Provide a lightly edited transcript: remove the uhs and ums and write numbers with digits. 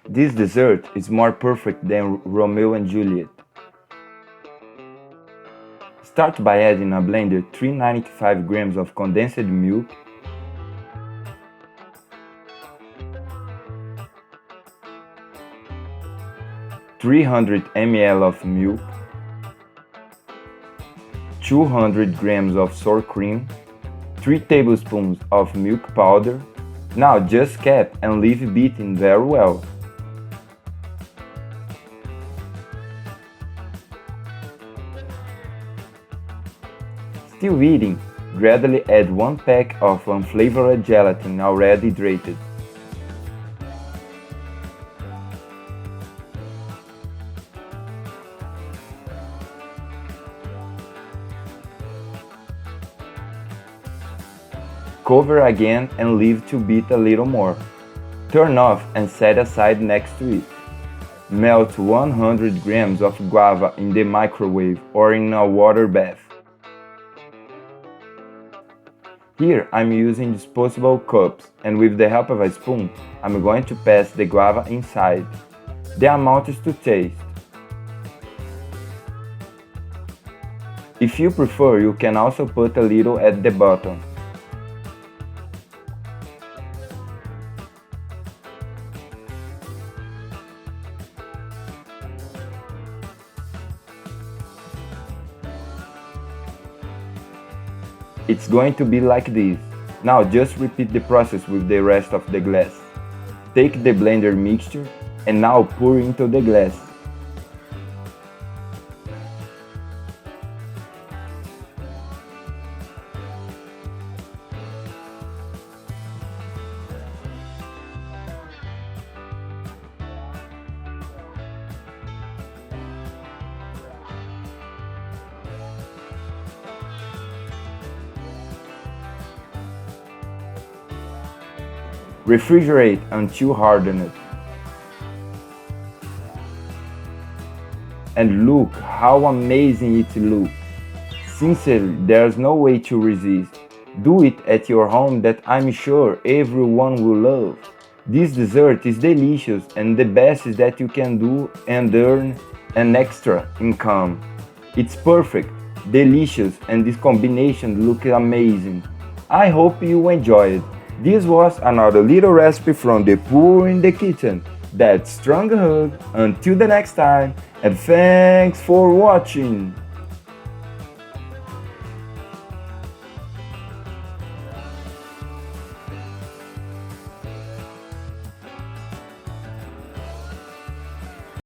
This dessert is more perfect than Romeo and Juliet. Start by adding a blender 395 grams of condensed milk, 300 ml of milk, 200 grams of sour cream, 3 tablespoons of milk powder. Now just cap and leave beating very well. Still eating, gradually add 1 pack of unflavored gelatin already hydrated. Cover again and leave to beat a little more. Turn off and set aside next to it. Melt 100 grams of guava in the microwave or in a water bath. Here I'm using disposable cups, and with the help of a spoon, I'm going to pass the guava inside. The amount is to taste. If you prefer, you can also put a little at the bottom. It's going to be like this. Now just repeat the process with the rest of the glass. Take the blender mixture and now pour into the glass. Refrigerate until hardened. And look how amazing it looks. Sincerely, there's no way to resist. Do it at your home that I'm sure everyone will love. This dessert is delicious, and the best is that you can do and earn an extra income. It's perfect, delicious, and this combination looks amazing. I hope you enjoyed. This was another little recipe from the pool in the kitchen. That strong hug. Until the next time, and thanks for watching!